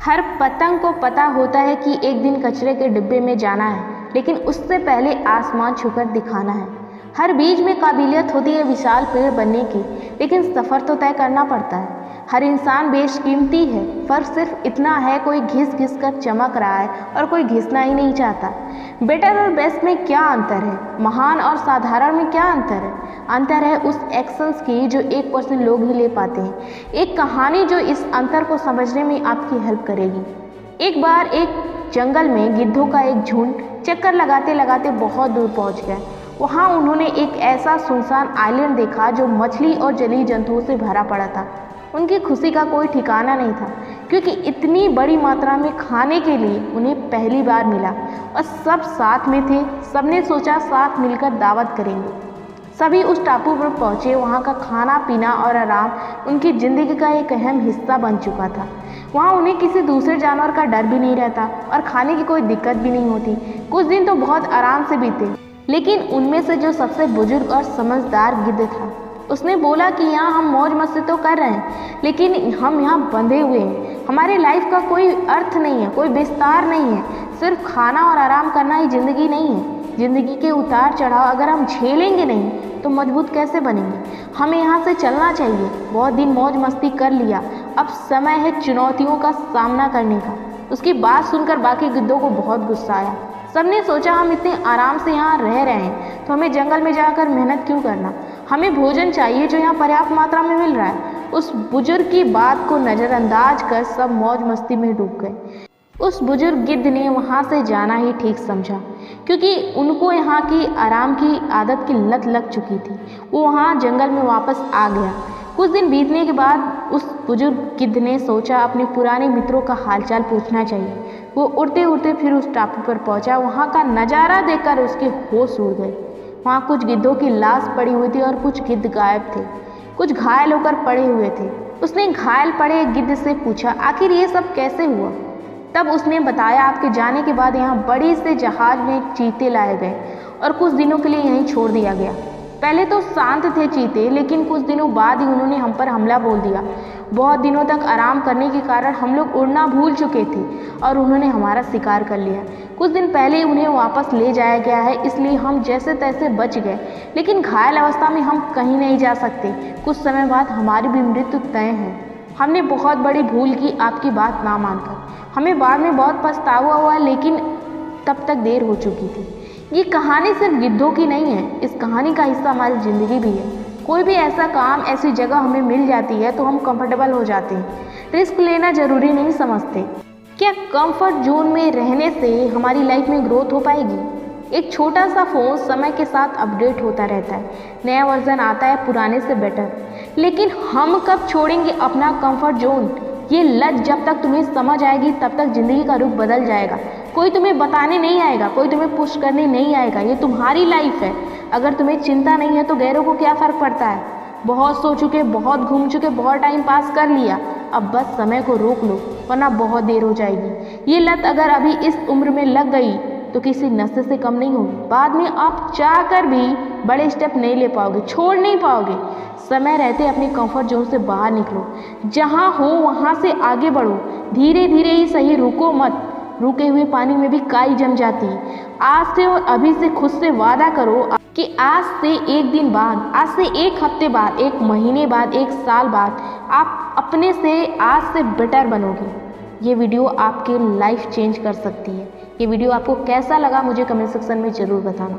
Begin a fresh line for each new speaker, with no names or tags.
हर पतंग को पता होता है कि एक दिन कचरे के डिब्बे में जाना है, लेकिन उससे पहले आसमान छूकर दिखाना है। हर बीज में काबिलियत होती है विशाल पेड़ बनने की, लेकिन सफ़र तो तय करना पड़ता है। हर इंसान बेशकीमती है, फर्क सिर्फ इतना है कोई घिस घिस कर चमक रहा है और कोई घिसना ही नहीं चाहता। बेटर और बेस्ट में क्या अंतर है? महान और साधारण में क्या अंतर है? अंतर है उस एक्शंस की जो 1% लोग ही ले पाते हैं। एक कहानी जो इस अंतर को समझने में आपकी हेल्प करेगी। एक बार एक जंगल में गिद्धों का एक झुंड चक्कर लगाते लगाते बहुत दूर पहुंच गया। वहां उन्होंने एक ऐसा सुनसान आइलैंड देखा जो मछली और जलीय जंतुओं से भरा पड़ा था। उनकी खुशी का कोई ठिकाना नहीं था, क्योंकि इतनी बड़ी मात्रा में खाने के लिए उन्हें पहली बार मिला और सब साथ में थे। सबने सोचा साथ मिलकर दावत करेंगे। सभी उस टापू पर पहुंचे। वहां का खाना पीना और आराम उनकी ज़िंदगी का एक अहम हिस्सा बन चुका था। वहां उन्हें किसी दूसरे जानवर का डर भी नहीं रहता और खाने की कोई दिक्कत भी नहीं होती। कुछ दिन तो बहुत आराम से बीते, लेकिन उनमें से जो सबसे बुजुर्ग और समझदार गिद्ध था, उसने बोला कि यहाँ हम मौज मस्ती तो कर रहे हैं, लेकिन हम यहाँ बंधे हुए हैं। हमारी लाइफ का कोई अर्थ नहीं है, कोई विस्तार नहीं है। सिर्फ खाना और आराम करना ही ज़िंदगी नहीं है। ज़िंदगी के उतार चढ़ाव अगर हम झेलेंगे नहीं तो मजबूत कैसे बनेंगे? हमें यहाँ से चलना चाहिए। बहुत दिन मौज मस्ती कर लिया, अब समय है चुनौतियों का सामना करने का। उसकी बात सुनकर बाकी गिद्धों को बहुत गुस्सा आया। सबने सोचा हम इतने आराम से यहाँ रह रहे हैं तो हमें जंगल में जाकर मेहनत क्यों करना? हमें भोजन चाहिए जो यहाँ पर्याप्त मात्रा में मिल रहा है। उस बुजुर्ग की बात को नज़रअंदाज कर सब मौज मस्ती में डूब गए। उस बुजुर्ग गिद्ध ने वहाँ से जाना ही ठीक समझा, क्योंकि उनको यहाँ की आराम की आदत की लत लग चुकी थी। वो वहाँ जंगल में वापस आ गया। कुछ दिन बीतने के बाद उस बुजुर्ग गिद्ध ने सोचा अपने पुराने मित्रों का हालचाल पूछना चाहिए। वो उड़ते उड़ते फिर उस टापू पर पहुंचा। वहाँ का नज़ारा देखकर उसके होश उड़ गए। वहाँ कुछ गिद्धों की लाश पड़ी हुई थी और कुछ गिद्ध गायब थे। कुछ घायल होकर पड़े हुए थे। उसने घायल पड़े गिद्ध से पूछा, आखिर ये सब कैसे हुआ? तब उसने बताया, आपके जाने के बाद यहाँ बड़ी से जहाज में चीते लाए गए और कुछ दिनों के लिए यहीं छोड़ दिया गया। पहले तो शांत थे चीते, लेकिन कुछ दिनों बाद ही उन्होंने हम पर हमला बोल दिया। बहुत दिनों तक आराम करने के कारण हम लोग उड़ना भूल चुके थे और उन्होंने हमारा शिकार कर लिया। कुछ दिन पहले उन्हें वापस ले जाया गया है, इसलिए हम जैसे तैसे बच गए, लेकिन घायल अवस्था में हम कहीं नहीं जा सकते। कुछ समय बाद हमारी भी मृत्यु तय है। हमने बहुत बड़ी भूल की आपकी बात ना मानकर। हमें बाद में बहुत पछतावा हुआ, लेकिन तब तक देर हो चुकी थी। ये कहानी सिर्फ गिद्धों की नहीं है, इस कहानी का हिस्सा हमारी ज़िंदगी भी है। कोई भी ऐसा काम, ऐसी जगह हमें मिल जाती है तो हम कंफर्टेबल हो जाते हैं, रिस्क लेना ज़रूरी नहीं समझते। क्या कंफर्ट जोन में रहने से हमारी लाइफ में ग्रोथ हो पाएगी? एक छोटा सा फ़ोन समय के साथ अपडेट होता रहता है, नया वर्जन आता है पुराने से बेटर, लेकिन हम कब छोड़ेंगे अपना कंफर्ट जोन? ये लत जब तक तुम्हें समझ आएगी तब तक ज़िंदगी का रुख बदल जाएगा। कोई तुम्हें बताने नहीं आएगा, कोई तुम्हें पुश करने नहीं आएगा। ये तुम्हारी लाइफ है। अगर तुम्हें चिंता नहीं है तो गैरों को क्या फ़र्क पड़ता है? बहुत सो चुके, बहुत घूम चुके, बहुत टाइम पास कर लिया। अब बस समय को रोक लो, वरना बहुत देर हो जाएगी। ये लत अगर अभी इस उम्र में लग गई तो किसी नशे से कम नहीं होगी। बाद में आप चाह कर भी बड़े स्टेप नहीं ले पाओगे, छोड़ नहीं पाओगे। समय रहते अपने कंफर्ट जोन से बाहर निकलो। जहाँ हो वहाँ से आगे बढ़ो। धीरे धीरे ही सही, रुको मत। रुके हुए पानी में भी काई जम जाती है। आज से और अभी से खुद से वादा करो कि आज से एक दिन बाद, आज से एक हफ्ते बाद, एक महीने बाद, एक साल बाद आप अपने से आज से बेटर बनोगे। ये वीडियो आपके लाइफ चेंज कर सकती है। ये वीडियो आपको कैसा लगा मुझे कमेंट सेक्शन में ज़रूर बताना।